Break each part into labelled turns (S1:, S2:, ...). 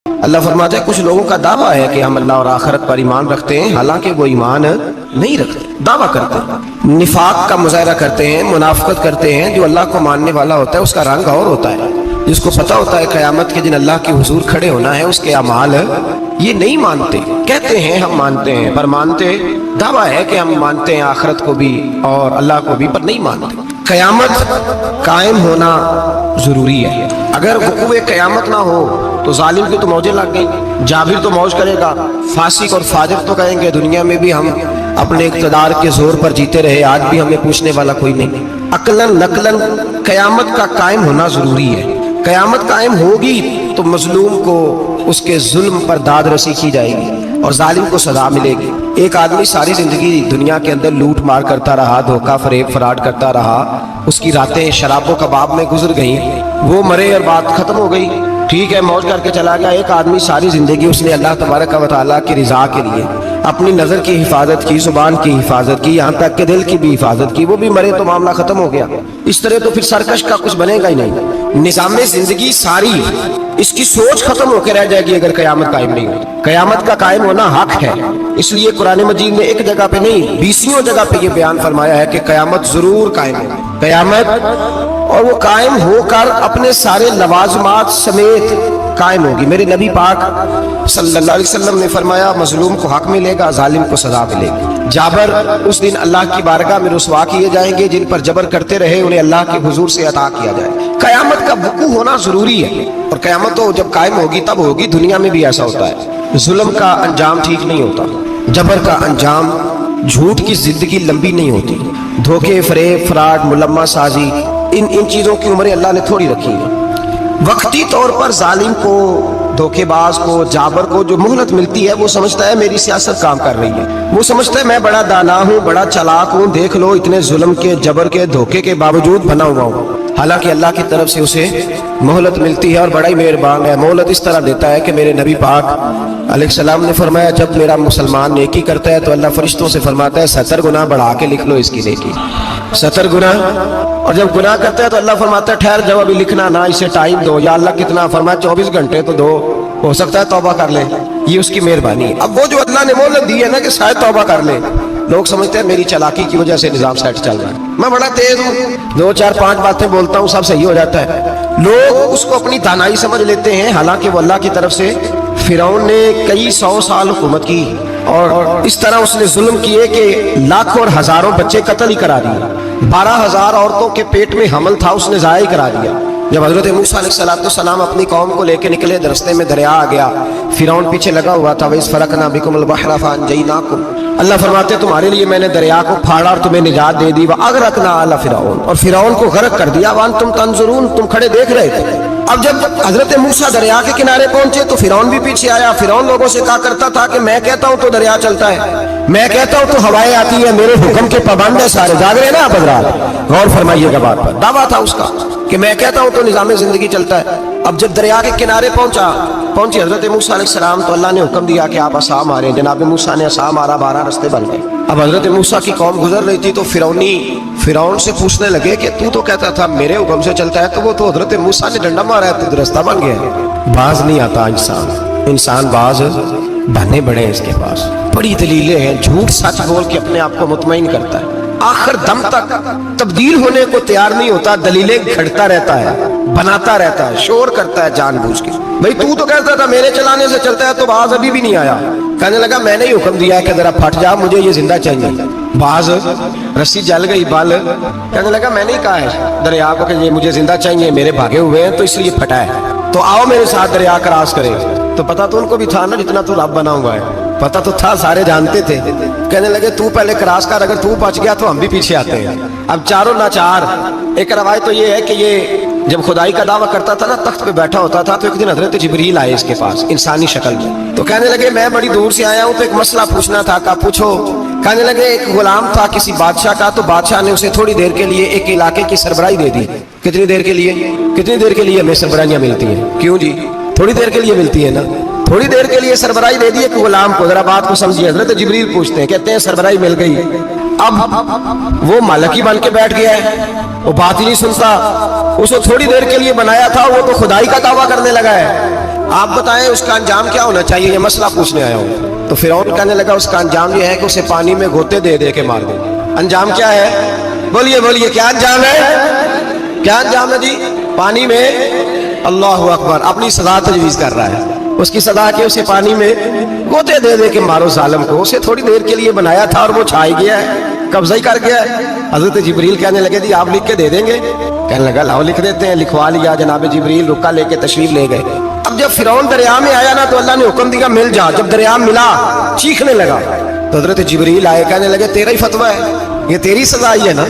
S1: اللہ فرماتا ہے کچھ لوگوں کا دعویٰ ہے کہ ہم اللہ اور آخرت پر ایمان رکھتے ہیں، حالانکہ وہ ایمان نہیں رکھتے، دعویٰ کرتے ہیں، نفاق کا مظاہرہ کرتے ہیں، منافقت کرتے ہیں۔ جو اللہ کو ماننے والا ہوتا ہے اس کا رنگ اور ہوتا ہے، جس کو پتہ ہوتا ہے قیامت کے دن اللہ کے حضور کھڑے ہونا ہے، اس کے اعمال یہ نہیں مانتے، کہتے ہیں ہم مانتے ہیں پر مانتے، دعویٰ ہے کہ ہم مانتے ہیں آخرت کو بھی اور اللہ کو بھی، پر نہیں مانتے۔ قیامت قائم ہونا ضروری ہے، اگر وقوع قیامت نہ ہو تو ظالم کی تو موجیں لگ گئی، جابر تو موج کرے گا، فاسق اور فاجر تو کہیں گے دنیا میں بھی ہم اپنے اقتدار کے زور پر جیتے رہے، آج بھی ہمیں پوچھنے والا کوئی نہیں۔ عقلاً نقلاً قیامت کا قائم ہونا ضروری ہے۔ قیامت قائم ہوگی تو مظلوم کو اس کے ظلم پر داد رسی کی جائے گی اور ظالم کو سزا ملے گی۔ ایک آدمی ساری زندگی دنیا کے اندر لوٹ مار کرتا رہا، دھوکہ فریب فراڈ کرتا رہا، اس کی راتیں شراب و کباب میں گزر گئیں، وہ مرے اور بات ختم ہو گئی، ٹھیک ہے موج کر کے چلا گیا۔ ایک آدمی ساری زندگی اس نے اللہ تبارک و تعالیٰ کی رضا کے لیے اپنی نظر کی حفاظت کی، زبان کی حفاظت کی، یہاں تک کہ دل کی بھی حفاظت کی، وہ بھی مرے تو معاملہ ختم ہو گیا۔ اس طرح تو پھر سرکش کا کچھ بنے گا ہی نہیں، نظام زندگی ساری اس کی سوچ ختم ہو کے رہ جائے گی اگر قیامت قائم نہیں ہو۔ قیامت کا قائم ہونا حق ہے، اس لیے قرآن مجید نے ایک جگہ پہ نہیں 20 جگہ پہ یہ بیان فرمایا ہے کہ قیامت ضرور قائم ہے، قیامت، اور وہ قائم ہو کر اپنے سارے لوازمات سمیت قائم ہوگی۔ میرے نبی پاک صلی اللہ علیہ وسلم نے فرمایا مظلوم کو حق ملے گا، ظالم کو سزا ملے گی۔ جابر اس دن اللہ کی بارگاہ میں رسوا کیے جائیں گے، جن پر جبر کرتے رہے انہیں اللہ کے حضور سے عطا کیا جائے۔ قیامت کا وقوع ہونا ضروری ہے، اور قیامت تو جب قائم ہوگی تب ہوگی۔ دنیا میں بھی ایسا ہوتا ہے، ظلم کا انجام ٹھیک نہیں ہوتا، جبر کا انجام، جھوٹ کی زندگی لمبی نہیں ہوتی، دھوکے فریب فراڈ ملمہ سازی، ان چیزوں کی عمریں اللہ نے تھوڑی رکھی ہے۔ وقتی طور پر ظالم کو، دھوکے باز کو، جابر کو جو مہلت ملتی ہے وہ سمجھتا ہے میری سیاست کام کر رہی ہے، وہ سمجھتا ہے میں بڑا دانا ہوں، بڑا چلاک ہوں، دیکھ لو اتنے ظلم کے، جبر کے، دھوکے کے باوجود بنا ہوا ہوں۔ حالانکہ اللہ کی طرف سے اسے مہلت ملتی ہے اور بڑا ہی مہربان ہے، مہلت اس طرح دیتا ہے کہ میرے نبی پاک علیہ السلام نے فرمایا جب میرا مسلمان نیکی کرتا ہے تو اللہ فرشتوں سے فرماتا ہے 70 گنا بڑھا کے لکھ لو اس کی نیکی، 70 گنا، اور جب گناہ کرتا ہے تو اللہ فرماتا ہے ٹھہر جب ابھی لکھنا نہ، اسے ٹائم دو، یا اللہ کتنا، فرمایا 24 گھنٹے تو دو، ہو سکتا ہے توبہ کر لے، یہ اس کی مہربانی ہے۔ اب وہ جو اللہ نے مہلت دی ہے نا کہ شاید توبہ کر لے، لوگ سمجھتے ہیں میری چلاکی کی وجہ سے نظام سیٹ چل رہا ہے، میں بڑا تیز ہوں، 2 4 5 باتیں بولتا ہوں سب صحیح ہو جاتا ہے، لوگ اس کو اپنی دانائی سمجھ لیتے ہیں، حالانکہ وہ اللہ کی طرف سے۔ فرعون نے کئی 100 سال حکومت کی اور اس طرح اس نے ظلم کیے کہ لاکھوں اور ہزاروں بچے قتل ہی کرا دیے، 12,000 عورتوں کے پیٹ میں حمل تھا اس نے ضائع کرا دیا۔ جب حضرت موسیٰ علیہ السلام اپنی قوم کو لے کے نکلے، راستے میں دریا آ گیا، فرعون پیچھے لگا ہوا تھا، وَإِذْ فَرَقْنَا بِكُمُ الْبَحْرَ فَأَنْجَيْنَاكُمْ، اللہ فرماتے تمہارے لیے میں نے دریا کو پھاڑا اور تمہیں نجات دے دی، وَأَغْرَقْنَا آلَ فِرْعَوْنَ، اور فرعون کو غرق کر دیا، وَأَنْتُمْ تَنْظُرُونَ، تم کھڑے دیکھ رہے تھے۔ اب جب حضرت موسیٰ دریا کے کنارے پہنچے تو فرعون بھی پیچھے آیا۔ فرعون لوگوں سے کہا کرتا تھا کہ میں کہتا ہوں تو دریا چلتا ہے، میں کہتا ہوں تو ہوائیں آتی ہیں، میرے حکم کے پابند ہے سارے، جاگ رہے نا آپ حضرات، غور فرمائیے گا بات پر، دعویٰ تھا اس کا کہ میں کہتا ہوں تو نظام زندگی چلتا ہے۔ اب جب دریا کے کنارے پہنچی حضرت موسیٰ علیہ السلام تو اللہ نے حکم دیا کہ آپ عصا ماریں، جناب موسیٰ نے عصا مارا، 12 رستے بن گئے۔ اب حضرت موسیٰ کی قوم گزر رہی تھی تو فرعون سے پوچھنے لگے کہ تو کہتا تھا میرے حکم سے چلتا ہے، تو وہ تو حضرت موسیٰ نے ڈنڈا مارا ہے تو رستہ بن گیا ہے۔ باز نہیں آتا انسان باز بہانے بڑے ہیں اس کے پاس، بڑی دلیلیں ہیں، جھوٹ سچ بول کے اپنے آپ کو مطمئن کرتا ہے، آخر دم تک تبدیل ہونے کو تیار نہیں ہوتا، دلیلیں گھڑتا رہتا ہے، بناتا رہتا ہے، شور کرتا ہے جان بوجھ کے۔ بھئی تو کہتا تھا میرے چلانے سے چلتا ہے، تو باز ابھی بھی نہیں آیا، کہنے لگا میں نے ہی حکم دیا ہے کہ ذرا پھٹ جا، مجھے یہ زندہ چاہیے۔ باز رسی جل گئی، بال، کہنے لگا میں نے کہا ہے دریا کو کہ یہ مجھے زندہ چاہیے، میرے بھاگے ہوئے ہیں تو اس لیے پھٹا ہے، تو آؤ میرے ساتھ دریا کراس کرے۔ تو پتا تو ان کو بھی تھا نا جتنا تو رب بنا ہوا ہے، پتا تو تھا، سارے جانتے تھے۔ کہنے لگے تو پہلے کراس کر، اگر تو بچ گیا تو ہم بھی پیچھے آتے ہیں۔ اب چاروں ناچار۔ ایک روایت تو یہ ہے کہ یہ جب خدائی کا دعویٰ کرتا تھا نا، تخت پہ بیٹھا ہوتا تھا، تو ایک دن حضرت جبریل آئے اس کے پاس انسانی شکل میں، تو کہنے لگے میں بڑی دور سے آیا ہوں تو ایک مسئلہ پوچھنا تھا، کہا پوچھو۔ کہنے لگے ایک غلام تھا کسی بادشاہ کا، تو بادشاہ نے اسے تھوڑی دیر کے لیے ایک علاقے کی سربراہی دے دی۔ کتنی دیر کے لیے ہمیں سربراہیاں ملتی ہیں؟ کیوں جی؟ تھوڑی دیر کے لیے ملتی ہے نا، تھوڑی دیر کے لیے سربراہی دے دی ایک غلام کو۔ ذرا بات کو سمجھیے، حضرت جبریل پوچھتے ہیں، کہتے ہیں سربراہی مل گئی، اب وہ مالکی بن کے بیٹھ گیا ہے, وہ بات ہی نہیں سنتا. اسے تھوڑی دیر کے لیے بنایا تھا, وہ تو خدائی کا دعویٰ کرنے لگا ہے. آپ بتائیں اس کا انجام کیا ہونا چاہیے, یہ مسئلہ پوچھنے آیا ہوں. تو فرعون کہنے لگا اس کا انجام یہ ہے کہ اسے پانی میں گوتے دے دے کے مار دے. انجام کیا ہے, بولیے بولیے, کیا انجام ہے, کیا انجام ہے جی؟ پانی میں, اللہ اکبر, اپنی سزا تجویز کر رہا ہے. اس کی سزا کہ اسے پانی میں گوتے دے دے کے مارو ظالم کو. اسے تھوڑی دیر کے لیے بنایا تھا اور وہ چھائی گیا ہے, قبضہ ہی کر گیا ہے. حضرت جبریل کہنے لگے جی آپ لکھ کے دے دیں گے؟ کہنے لگا لاؤ لکھ دیتے ہیں. لکھوا لیا. جناب جبریل رکا لے کے تشریف لے گئے. اب جب فرعون دریا میں آیا نا تو اللہ نے حکم دیا مل جا. جب دریا ملا چیخنے لگا تو حضرت جبریل آئے, کہنے لگے تیرا ہی فتویٰ ہے, یہ تیری سزا ہی ہے نا,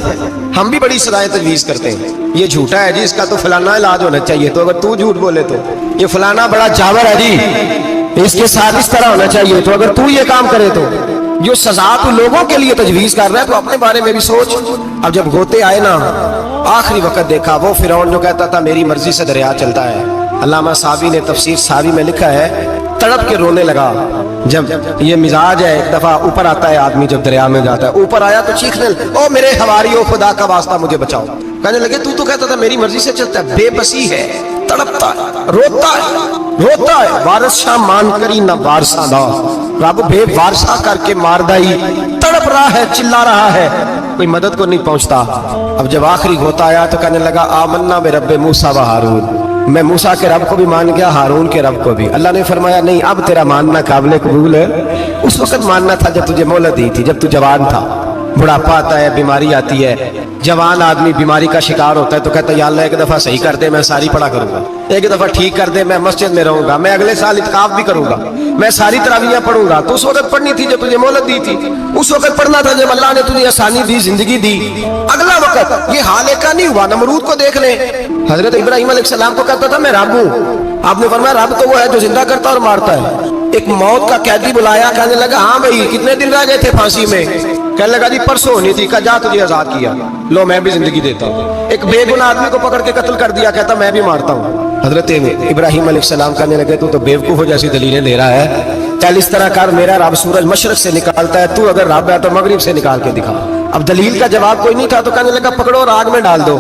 S1: ہم بھی بڑی سزائیں تجویز کرتے ہیں. یہ جھوٹا ہے جی, اس کا تو فلانا علاج ہونا چاہیے, تو اگر تو جھوٹ بولے تو یہ فلانا بڑا جاور ہے جی, اس کے ساتھ اس طرح ہونا چاہیے, تو اگر تو یہ کام کرے تو جو سزا تو لوگوں کے لیے تجویز کر رہا ہے تو اپنے بارے میں بھی سوچ. اب جب گوتے آئے نا, آخری وقت دیکھا وہ فرعون جو کہتا تھا میری مرضی سے دریا چلتا ہے. علامہ صاوی نے تفسیر صاوی میں لکھا ہے تڑپ کے رونے لگا. جب یہ مزاج ہے, ایک دفعہ اوپر آتا ہے آدمی جب دریا میں جاتا ہے, اوپر آیا تو چیخنے او میرے حواریو خدا کا واسطہ مجھے بچاؤ. کہنے لگے تو کہتا تھا میری مرضی سے چلتا ہے. بے بسی ہے, تڑپتا ہے, روتا ہے. وارث شاہ مان کری نہ وارثہ دا, رب بے وارثہ کر کے مار دائی. تڑپ رہا ہے, چلا رہا ہے, کوئی مدد کو نہیں پہنچتا. اب جب آخری ہوتا آیا تو کہنے لگا آمنا برب موسیٰ و ہارون, میں موسیٰ کے رب کو بھی مان گیا, ہارون کے رب کو بھی. اللہ نے فرمایا نہیں, اب تیرا ماننا قابل قبول ہے. اس وقت ماننا تھا جب تجھے مہلت دی تھی, جب تو جوان تھا. بڑھاپا آتا ہے, بیماری آتی ہے, جوان آدمی بیماری کا شکار ہوتا ہے تو کہتا ہے یا اللہ ایک دفعہ صحیح کر دے, میں ساری پڑھا کروں گا. ایک دفعہ ٹھیک کر دے, میں مسجد میں رہوں گا, میں اگلے سال اعتکاف بھی کروں گا, میں ساری تراویحیں پڑھوں گا. تو اس وقت پڑھنی تھی جب تجھے مہلت دی تھی, اس وقت پڑھنا تھا جب اللہ نے تجھے آسانی دی, زندگی دی. اگلا وقت یہ حال کا نہیں ہوا. نمرود کو دیکھ لیں, حضرت ابراہیم علیہ السلام کو کہتا تھا میں رب ہوں. آپ نے فرمایا رب تو وہ ہے جو زندہ کرتا اور مارتا ہے. ایک موت کا قیدی بلایا, کہنے لگا ہاں بھائی کتنے دن رہ گئے تھے پھانسی میں؟ کہنے لگا جی پرسوں ہونی تھی. کہا جا تجھے آزاد کیا, لو میں بھی زندگی دیتا ہوں. ایک بے گناہ آدمی کو پکڑ کے قتل کر دیا, کہتا میں بھی مارتا ہوں. حضرت ابراہیم علیہ السلام کہنے لگے تو بیوقوفوں جیسی دلیلیں دے رہا ہے. چل اس طرح کر, میرا رب سورج مشرق سے نکالتا ہے, تو اگر رب ہے تو مغرب سے نکال کے دکھا. اب دلیل کا جواب کوئی نہیں تھا تو کہنے لگا پکڑو اور آگ میں ڈال دو.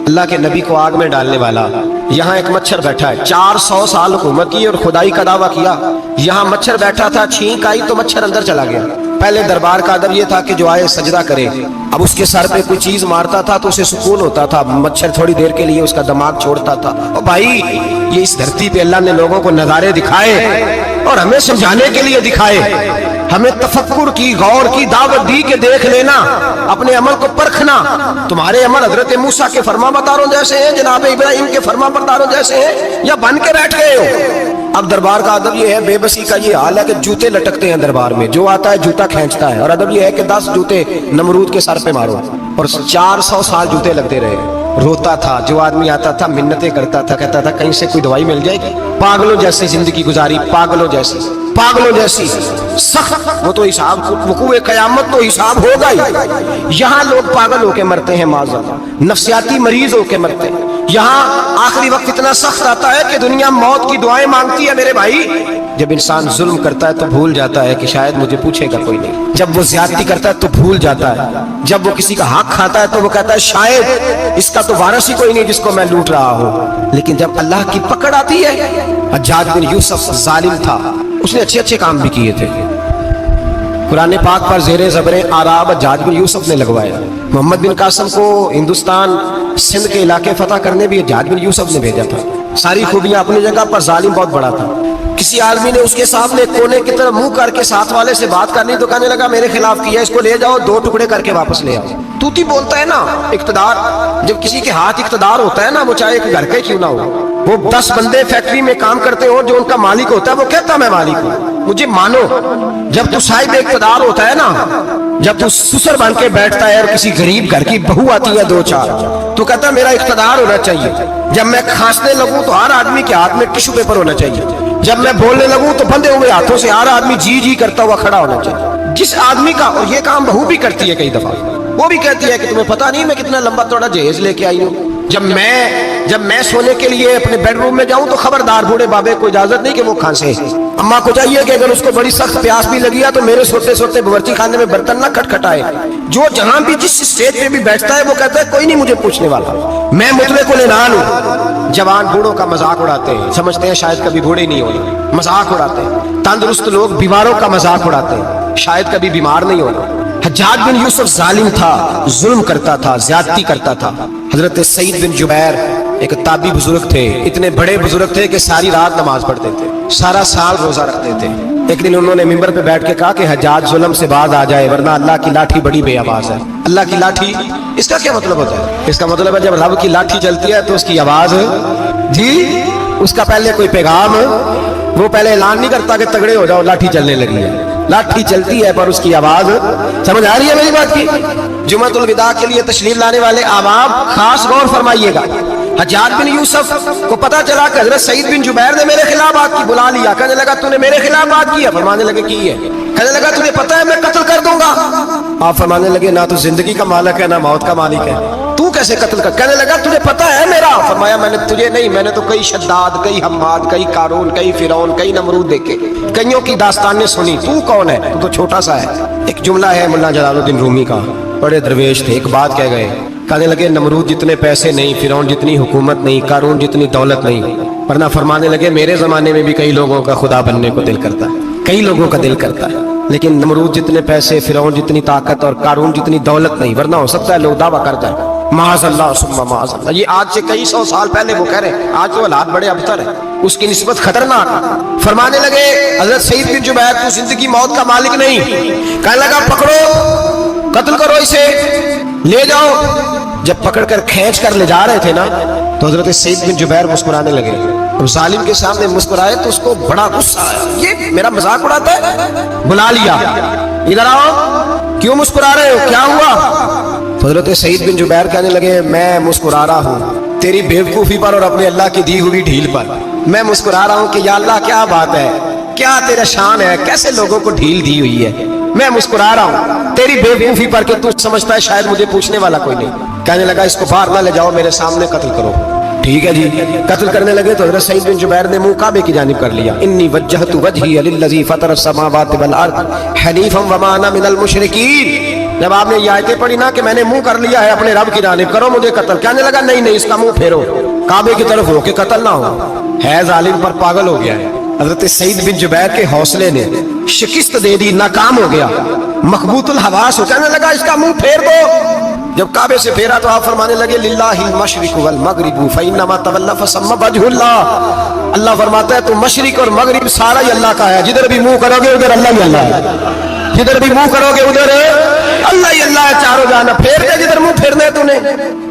S1: اللہ کے نبی کو آگ میں ڈالنے والا. یہاں ایک مچھر بیٹھا ہے, 400 سال حکومت کی اور خدائی کا دعویٰ کیا. یہاں مچھر بیٹھا تھا, چھینک آئی تو مچھر اندر چلا گیا. پہلے دربار کا ادب یہ تھا کہ جو آئے سجدہ کرے. اب اس کے سر پہ کوئی چیز مارتا تھا تو اسے سکون ہوتا تھا, مچھر تھوڑی دیر کے لیے اس کا دماغ چھوڑتا تھا. اور بھائی یہ اس دھرتی پہ اللہ نے لوگوں کو نظارے دکھائے اور ہمیں سمجھانے کے لیے دکھائے. ہمیں تفکر کی, غور کی دعوت دی کہ دیکھ لینا, اپنے عمل کو پرکھنا. تمہارے عمل حضرت موسیٰ کے فرما برداروں جیسے ہیں, جناب ابراہیم کے فرما برداروں جیسے ہیں, یا بن کے بیٹھ گئے ہو. اب دربار کا ادب یہ ہے, بے بسی کا یہ حال ہے کہ جوتے لٹکتے ہیں دربار میں, جو آتا ہے جوتا کھینچتا ہے. اور ادب یہ ہے کہ 10 جوتے نمرود کے سر پہ مارو, اور 400 سال جوتے لگتے رہے. روتا تھا, جو آدمی آتا تھا منتیں کرتا تھا, کہتا تھا کہیں سے کوئی دوائی مل جائے گی. پاگلوں جیسی زندگی گزاری, پاگلوں جیسی سخت. وہ تو حساب, وقوع قیامت تو حساب ہوگا ہی. یہاں لوگ پاگل ہو کے مرتے ہیں, معذرت نفسیاتی مریض ہو کے مرتے ہیں. یہاں آخری وقت اتنا سخت آتا ہے کہ دنیا موت کی دعائیں مانگتی ہے. میرے بھائی جب انسان ظلم کرتا ہے تو بھول جاتا ہے کہ شاید مجھے پوچھے گا کوئی نہیں. جب وہ زیادتی کرتا ہے تو بھول جاتا ہے. جب وہ کسی کا حق کھاتا ہے تو وہ کہتا ہے شاید اس کا تو وارث ہی کوئی نہیں جس کو میں لوٹ رہا ہوں. لیکن جب اللہ کی پکڑ آتی ہے, حجاج بن یوسف ظالم تھا, اس نے اچھے کام بھی کیے تھے. قرآن پاک پر زیر زبر آراب حجاج بن یوسف نے لگوایا. محمد بن قاسم کو ہندوستان سندھ کے علاقے فتح کرنے بھی حجاج بن یوسف نے بھیجا تھا. ساری خوبیاں اپنی جگہ پر, ظالم بہت بڑا تھا. کسی آدمی نے اس کے سامنے کونے کی طرف منہ کر کے ساتھ والے سے بات کرنی تو کہنے لگا میرے خلاف کیا, اس کو لے جاؤ 2 ٹکڑے کر کے واپس لے آؤ. توتی بولتا ہے نا اقتدار. جب کسی کے ہاتھ اقتدار ہوتا ہے نا, وہ چاہے ایک گھر کا کیوں نہ ہو, وہ 10 بندے فیکٹری میں کام کرتے ہو, جو ان کا مالک ہوتا ہے وہ کہتا میں مالک ہوں, مجھے مانو. جب تو صاحب اقتدار ہوتا ہے نا, جب تو سسر بن کے بیٹھتا ہے اور کسی غریب گھر کی بہو آتی ہے 2-4, تو کہتا میرا اقتدار ہونا چاہیے. جب میں کھانسنے لگوں تو ہر آدمی کے ہاتھ میں ٹشو پیپر ہونا چاہیے. جب میں بولنے لگوں تو بندے ہوئے ہاتھوں سے ہر آدمی جی کرتا ہوا کھڑا ہونا چاہیے. جس آدمی کا, اور یہ کام بہو بھی کرتی ہے کئی دفعہ, وہ بھی کہتی ہے کہ تمہیں پتہ نہیں میں کتنا لمبا چوڑا جہیز لے کے آئی ہوں. جب میں جب میں سونے کے لیے اپنے بیڈ روم میں جاؤں تو خبردار بوڑھے بابے کو اجازت نہیں کہ وہ کھانسے. اماں کو چاہیے کہ اگر اس کو بڑی سخت پیاس بھی لگی ہے تو میرے سوتے سوتے باورچی خانے میں برتن نہ کھٹکھٹائے. جو جہاں بھی جس اسٹیج پہ بھی بیٹھتا ہے وہ کہتا ہے کوئی نہیں مجھے پوچھنے والا, میں مطلق العنان ہوں. جوان بوڑھوں کا مذاق اڑاتے ہیں, سمجھتے ہیں شاید کبھی بوڑھے نہیں ہونا, مذاق اڑاتے ہیں. تندرست لوگ بیماروں کا مذاق اڑاتے ہیں, شاید کبھی بیمار نہیں ہونا. حجاج بن یوسف ظالم تھا, ظلم کرتا تھا, زیادتی کرتا تھا. حضرت سعید بن جبیر ایک تابعی بزرگ تھے, اتنے بڑے بزرگ تھے کہ ساری رات نماز پڑھتے تھے, سارا سال روزہ رکھتے تھے. ایک دن انہوں نے منبر پہ بیٹھ کے کہا کہ حجاج ظلم سے باز آ جائے ورنہ اللہ کی لاٹھی بڑی بے آواز ہے. اللہ کی لاٹھی, اس کا کیا مطلب ہوتا ہے؟ اس کا مطلب ہے جب رب کی لاٹھی چلتی ہے تو اس کی آواز, جی اس کا پہلے کوئی پیغام, وہ پہلے اعلان نہیں کرتا کہ تگڑے ہو جاؤ لاٹھی چلنے لگی ہے. لاٹھی چلتی ہے پر اس کی آواز, سمجھ آ رہی ہے میری بات کی؟ جمعۃ الوداع کے لیے تشریف لانے والے عوام خاص غور فرمائیے گا. حجاج بن یوسف کو پتا چلا کہ حضرت سعید بن جبیر نے میرے خلاف بات کی, بلا لیا. کہنے لگا تو نے میرے خلاف بات کی ہے؟ فرمانے لگے کی ہے. کہنے لگا تجھے پتا ہے میں قتل کر دوں گا. آپ فرمانے لگے نہ تو زندگی کا مالک ہے نہ موت کا مالک ہے, تو کیسے قتل کر؟ کہنے لگا تجھے پتا ہے میرا. فرمایا میں نے تجھے نہیں, میں نے تو کئی شداد, کئی حماد, کئی قارون, کئی فرعون, کئی نمرود دیکھے, کئیوں کی داستانیں سنی. تو کون ہے؟ تو چھوٹا سا ہے. ایک جملہ ہے مولانا جلال الدین رومی کا, بڑے درویش تھے, ایک بات کہہ گئے. کہنے لگے نمرود جتنے پیسے نہیں, فرعون جتنی حکومت نہیں, قارون جتنی دولت نہیں. ورنہ فرمانے لگے میرے زمانے میں بھی کئی لوگوں کا خدا بننے کو دل کرتا ہے, کئی لوگوں کا دل کرتا ہے, لیکن نمرود جتنے پیسے, فرعون جتنی طاقت اور قارون جتنی دولت نہیں. ورنہ ہو سکتا ہے لوگ دعویٰ کر جائیں معاذ اللہ ثم معاذ اللہ. یہ آج سے کئی سو سال پہلے وہ کہہ رہے ہیں, آج تو حالات بڑے ابتر ہیں, اس کی نسبت خطرناک. فرمانے لگے حضرت سعید بن جبیر تو زندگی موت کا مالک نہیں. کہنے لگا پکڑو, قتل کرو اسے, لے جاؤ. جب پکڑ کر کھینچ کر لے جا رہے تھے نا تو حضرت سعید بن جبیر مسکرانے لگے. ظالم کے سامنے مسکرائے تو اس کو بڑا غصہ آیا, یہ میرا مذاق اڑاتا ہے. بلا لیا, ادھر آؤ, کیوں مسکرا رہے ہو, کیا ہوا؟ تو حضرت سعید بن جبیر کہنے لگے میں مسکرا رہا ہوں تیری بیوقوفی پر اور اپنے اللہ کی دی ہوئی ڈھیل پر. میں مسکرا رہا ہوں کہ یا اللہ کیا بات ہے, کیا تیرا شان ہے, کیسے لوگوں کو ڈھیل دی ہوئی ہے. میں مسکرا رہا ہوں تیری بیوقوفی پر کہ تو سمجھتا ہے شاید مجھے پوچھنے والا کوئی نہیں. کہنے لگا اس کو باہر نہ لے جاؤ, میرے سامنے قتل کرو. ٹھیک ہے جی. قتل کرنے لگے تو حضرت سعید بن جبیر نے منہ کعبے کی جانب کر لیا. انی وجہت وجہی للذی فطر السماوات والارض حنیفا وما انا من المشرکین. جب آپ نے یہ آیتیں پڑھی نا کہ میں نے منہ کر لیا ہے اپنے رب کی جانب, کرو مجھے قتل. کہنے لگا نہیں نہیں, اس کا منہ پھیرو, کعبے کی طرف ہو کہ قتل نہ ہو. ہے ظالم پر پاگل ہو گیا ہے. حضرت سعید بن جبیر کے حوصلے نے شکست دے دی, ناکام ہو گیا, مخبوط الحواس ہو. کہنے لگا اس کا منہ پھیر دو. جب کعبے سے پھیرا تو آپ فرمانے لگے للہ المشرق والمغرب فانما تولى فثم وجه اللہ. اللہ فرماتا ہے تو مشرق اور مغرب سارا ہی اللہ کا ہے, جدھر بھی منہ کرو گے ادھر اللہ ہی اللہ ہے, جدھر بھی منہ کرو گے ادھر اللہ ہی اللہ ہے. چاروں جانا پھیر دے, جدھر منہ پھیرنا ہے تو نے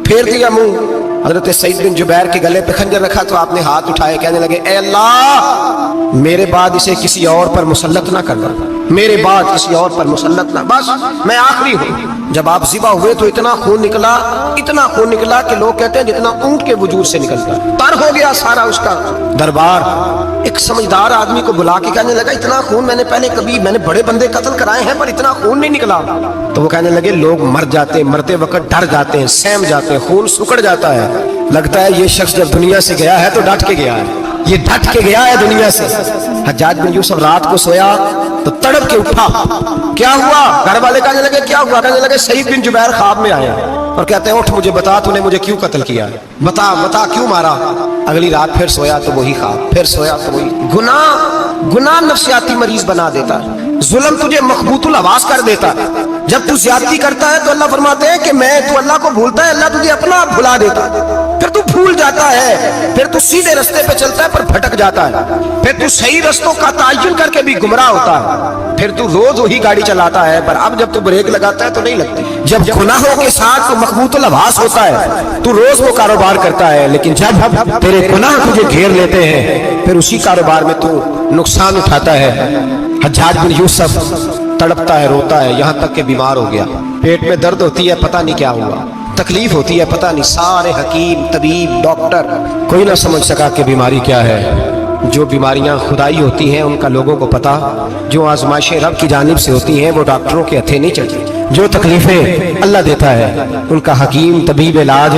S1: پھیر دیا منہ. حضرت سعید بن جبیر کے گلے پہ خنجر رکھا تو آپ نے ہاتھ اٹھائے, کہنے لگے اے اللہ میرے بعد اسے کسی اور پر مسلط نہ کرنا, میرے بعد کسی اور پر مسلط نہ, بس میں آخری ہوں. جب آپ ذبح ہوئے تو اتنا خون نکلا, اتنا خون نکلا کہ لوگ کہتے ہیں جتنا اونٹ کے وجود سے نکلتا, تر ہو گیا سارا اس کا دربار. ایک سمجھدار آدمی کو بلا کے کہنے لگا اتنا خون میں نے پہلے کبھی, میں نے بڑے بندے قتل کرائے ہیں پر اتنا خون نہیں نکلا. تو وہ کہنے لگے لوگ مر جاتے ہیں, مرتے وقت ڈر جاتے ہیں, سہم جاتے ہیں, خون سکڑ جاتا ہے, لگتا ہے یہ شخص جب دنیا سے گیا ہے تو ڈٹ کے گیا ہے, یہ ڈٹ کے گیا ہے دنیا سے. حجاج بن یوسف رات کو سویا تو تڑپ کے اٹھا, کیا ہوا؟ گھر والے کہنے لگے کیا ہوا؟ کہنے لگے سعید بن جبیر خواب میں آیا اور کہتے ہیں اٹھ مجھے بتا تو نے مجھے کیوں قتل کیا, بتا بتا کیوں مارا. اگلی رات پھر سویا تو وہی خواب, پھر سویا تو وہی. گناہ نفسیاتی مریض بنا دیتا ہے, ظلم تجھے مخبوط الحواس کر دیتا ہے. جب تو زیادتی کرتا ہے تو اللہ فرماتے ہیں کہ میں, تو اللہ کو بھولتا ہے, اللہ تجھے اپنا آپ بھلا دیتا ہے. پھر تو بھول جاتا ہے, پھر تو سیدھے رستے پہ چلتا ہے پر بھٹک جاتا ہے, پھر تو صحیح رستوں کا تعین کر کے بھی گمراہ ہوتا ہے, پھر تو روز وہی گاڑی چلاتا ہے پر اب جب تو بریک لگاتا ہے تو نہیں لگتی. جب گناہوں کے ساتھ تو مخبوط الحواس ہوتا ہے تو روز وہ کاروبار کرتا ہے, لیکن جب تیرے گناہ تجھے گھیر لیتے ہیں پھر اسی کاروبار میں تو نقصان اٹھاتا ہے. حجاج بن یوسف تڑپتا ہے, روتا ہے, یہاں تک کہ بیمار ہو گیا. پیٹ میں درد ہوتی ہے, پتہ نہیں کیا ہوا, تکلیف ہوتی ہے, پتہ نہیں. سارے حکیم, طبیب, ڈاکٹر کوئی نہ سمجھ سکا کہ بیماری کیا ہے. جو بیماریاں خدائی ہوتی ہیں ان کا لوگوں کو پتا, جو آزمائشیں رب کی جانب سے ہوتی ہیں وہ ڈاکٹروں کے ہتھے نہیں چلتی. جو تکلیفیں اللہ دیتا ہے ان کا حکیم طبیب علاج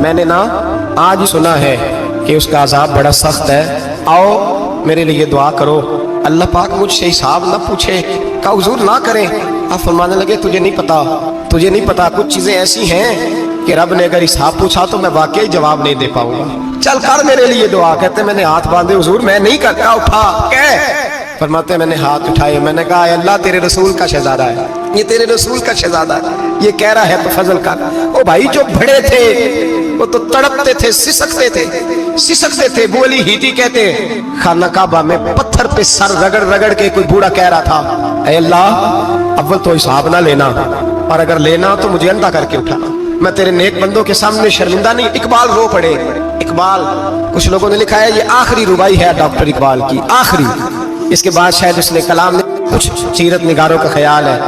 S1: میں نے نا آج ہی سنا ہے کہ اس کا عذاب بڑا سخت ہے، آؤ میرے لیے دعا کرو۔ اللہ پاک مجھ سے حساب نہ پوچھے، کہا حضور نہ کریں۔ آپ فرمانے لگے تجھے نہیں پتا کچھ چیزیں ایسی ہیں کہ رب نے اگر حساب پوچھا تو میں واقعی جواب نہیں دے پاؤں گا، چل کر میرے لیے دعا۔ کہتے میں نے ہاتھ باندھے، حضور میں نہیں کرتا، اٹھا فرماتے میں نے ہاتھ اٹھائے، میں نے کہا اے اللہ تیرے رسول کا شہزادہ ہے، یہ تیرے رسول کا شہزادہ ہے، یہ کہہ رہا ہے تو فضل کر۔ او بھائی جو بڑے تھے وہ تو تڑپتے تھے، سسکتے تھے۔ ابو علی ہیٹی کہتے ہیں خانہ کعبہ میں پتھر پہ سر رگڑ کے کوئی بوڑھا کہہ رہا تھا اے اللہ اول تو حساب نہ لینا، اور اگر لینا تو مجھے اندھا کر کے اٹھانا، میں تیرے نیک بندوں کے سامنے شرمندہ نہیں۔ اقبال رو پڑے، اقبال کچھ لوگوں نے لکھا ہے یہ آخری ربائی ہے ڈاکٹر اقبال کی، آخری، اس کے بعد شاید اس نے کلام نے کچھ سیرت نگاروں کا خیال ہے۔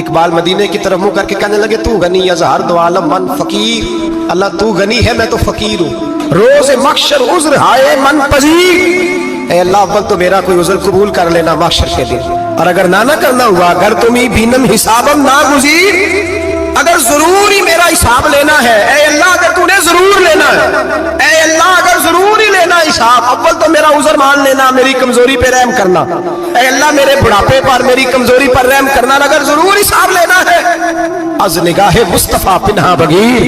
S1: اقبال مدینے کی طرف منہ کر کے کہنے لگے تو غنی ازہر دو عالم من فقیر، اللہ تو غنی ہے میں تو فقیر ہوں، روز محشر عذر ہائے من پذیر، اے اللہ اول تو میرا کوئی عذر قبول کر لینا محشر کے دن، اور اگر نہ کرنا ہوا اگر تمہیں بینم حسابم نہ گزیر، اگر ضرور ہی میرا حساب لینا ہے، اے اللہ اگر تو نے ضرور لینا ہے، اے اللہ اگر ضرور ہی لینا حساب، اول تو میرا عذر مان لینا، میری کمزوری پہ رحم کرنا، اے اللہ میرے بڑھاپے پر میری کمزوری پر رحم کرنا، اگر ضرور حساب لینا ہے از نگاہ مصطفیٰ پنہا بگیر،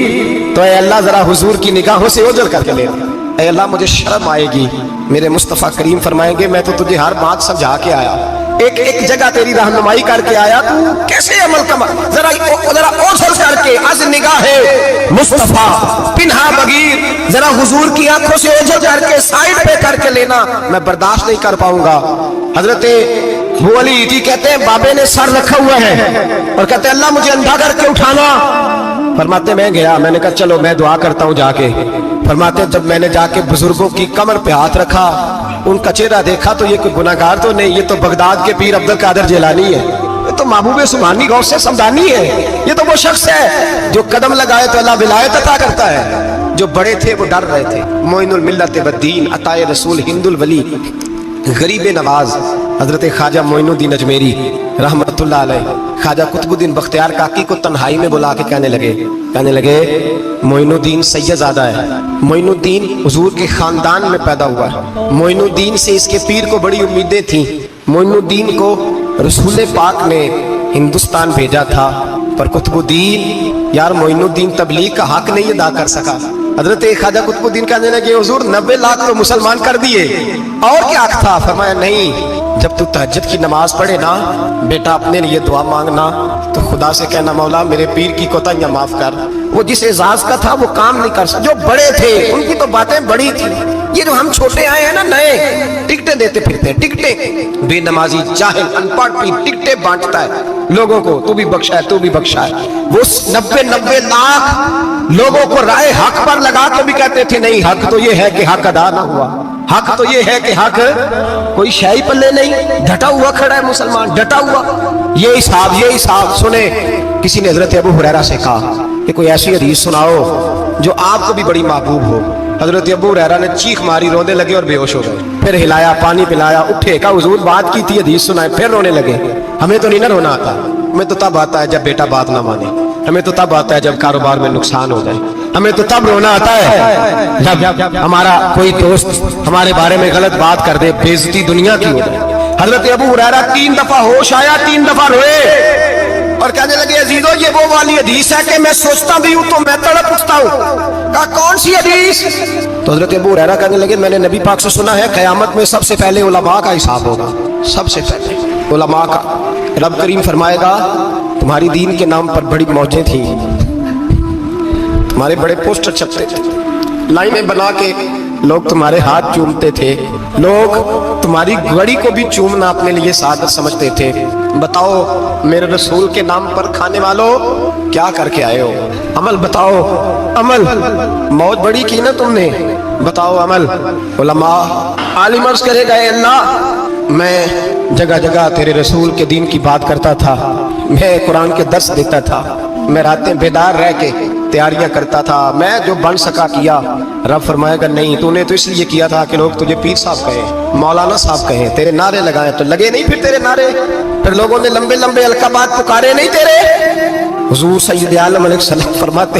S1: تو اے اللہ ذرا حضور کی نگاہوں سے اوجھل کر کے لینا، اے اللہ مجھے شرم آئے گی، میرے مصطفیٰ کریم فرمائیں گے میں تو تجھے ہر بات سمجھا کے آیا، ایک جگہ تیری رہنمائی کر کے آیا، تو کیسے عمل کما، ذرا اوجھل کر کے از نگاہ مصطفیٰ پنہا بگیر، ذرا حضور کی آنکھوں سے اوجھل کر کے سائیڈ پہ کر کے لینا، میں برداشت نہیں کر پاؤں گا۔ حضرت ابو علی ایٹی کہتے ہیں بابے نے سر رکھا ہوا ہے اور کہتے ہیں اللہ مجھے اندھا کر کے اٹھانا، فرماتے میں گیا، میں نے کہا چلو میں دعا کرتا ہوں جا کے، فرماتے جب میں نے جا کے بزرگوں کی کمر پہ ہاتھ رکھا، ان کا چہرہ دیکھا تو یہ کوئی گناہگار تو نہیں، یہ تو بغداد کے پیر عبد القادر جیلانی ہے، یہ تو محبوب سبحانی غوث سمدانی ہے، یہ تو وہ شخص ہے جو قدم لگائے تو اللہ ولایت عطا کرتا ہے۔ جو بڑے تھے وہ ڈر رہے تھے، معین الملت والدین عطائے رسول ہند الولی غریب نواز حضرت خواجہ معین الدین اجمیری رحمت اللہ علیہ، خواجہ قطب الدین بختیار کاکی کو تنہائی میں بلا کے کہنے لگے معین الدین سید زادہ ہے، معین الدین حضور کے خاندان میں پیدا ہوا ہے، معین الدین سے اس کے پیر کو بڑی امیدیں تھیں، معین الدین کو رسول پاک نے ہندوستان بھیجا تھا، پر قطب الدین یار معین الدین تبلیغ کا حق نہیں ادا کر سکا۔ حضرت خواجہ قطب الدین کہنے لگے حضور 90 لاکھ تو مسلمان کر دیے، اور کیا حق تھا؟ فرمایا نہیں، جب تو تہجد کی نماز پڑھے نا بیٹا اپنے لیے دعا مانگنا تو خدا سے کہنا مولا میرے پیر کی کوتاہیاں معاف کر، وہ جس اعزاز کا تھا وہ کام نہیں کر سکتا، جو بڑے تھے ان کی تو باتیں بڑی تھی، یہ جو ہم چھوٹے آئے ہیں نا نئے ٹکٹیں دیتے پھرتے ہیں، ٹکٹیں، بے نمازی جاہل ان پڑھ بھی ٹکٹیں بانٹتا ہے لوگوں کو، تو بھی بخشا ہے تو بھی بخشا ہے، وہ 90 لاکھ لوگوں کو رائے حق پر لگا کے بھی کہتے تھے نہیں حق تو یہ ہے کہ حق ادا نہ ہوا، حق تو یہ ہے کہ حق کوئی شاہی پلے نہیں، ڈٹا ہوا کھڑا ہے مسلمان، ڈٹا ہوا، یہ حساب سنے۔ کسی نے حضرت ابو ہریرہ سے کہا کہ کوئی ایسی حدیث سناؤ جو آپ کو بھی بڑی محبوب ہو، حضرت ابو ہریرہ نے چیخ ماری، رونے لگے اور بے ہوش ہو گئے، پھر ہلایا پانی پلایا، اٹھے، کہا حضور بات کی تھی حدیث سنائے، پھر رونے لگے۔ ہمیں تو نہیں نہ رونا آتا، ہمیں تو تب آتا ہے جب بیٹا بات نہ مانے، ہمیں تو تب آتا ہے جب کاروبار میں نقصان ہو جائے، ہمیں تو تب رونا آتا ہے جب ہمارا کوئی دوست ہمارے بارے میں غلط بات کر دے، بے عزتی دنیا کی ہو جائے۔ حضرت ابو ہریرہ 3 دفعہ ہوش آیا، 3 دفعہ روئے اور کہنے لگے عزیزو یہ وہ والی حدیث ہے کہ میں سوچتا بھی ہوں تو میں تڑپ اٹھتا ہوں۔ کہا کون سی حدیث؟ تو حضرت ابو ہریرہ کہنے لگے میں نے نبی پاک سے سنا ہے قیامت میں سب سے پہلے علماء کا حساب ہوگا، سب سے پہلے علماء کا۔ رب کریم فرمائے گا تمہاری دین کے نام پر بڑی موجیں تھیں، تمہارے بڑے پوسٹر چھپتے تھے، لائنیں بنا کے لوگ تمہارے ہاتھ چومتے تھے، لوگ تمہاری گھڑی کو بھی چومنا اپنے لیے سعادت سمجھتے تھے۔ بتاؤ میرے رسول کے نام پر کھانے والوں کیا کر کے آئے ہو؟ عمل بتاؤ، عمل، موت بڑی کی نا تم نے، بتاؤ عمل۔ علماء عالم عرض کرے گا اے اللہ میں جگہ جگہ تیرے رسول کے دین کی بات کرتا تھا، میں قرآن کے درس دیتا تھا، میں راتیں بیدار رہ کے تیاریاں کرتا تھا، میں جو بن سکا کیا۔ رب فرمائے گا نہیں، تو نے تو اس لیے کیا تھا کہ لوگ تجھے پیر صاحب کہیں، مولانا صاحب کہیں، تیرے نعرے لگائیں تو لگے نہیں پھر تیرے نعرے، پھر لوگوں نے لمبے لمبے القابات پکارے نہیں تیرے۔ حضور سید عالم علیہ السلام فرماتے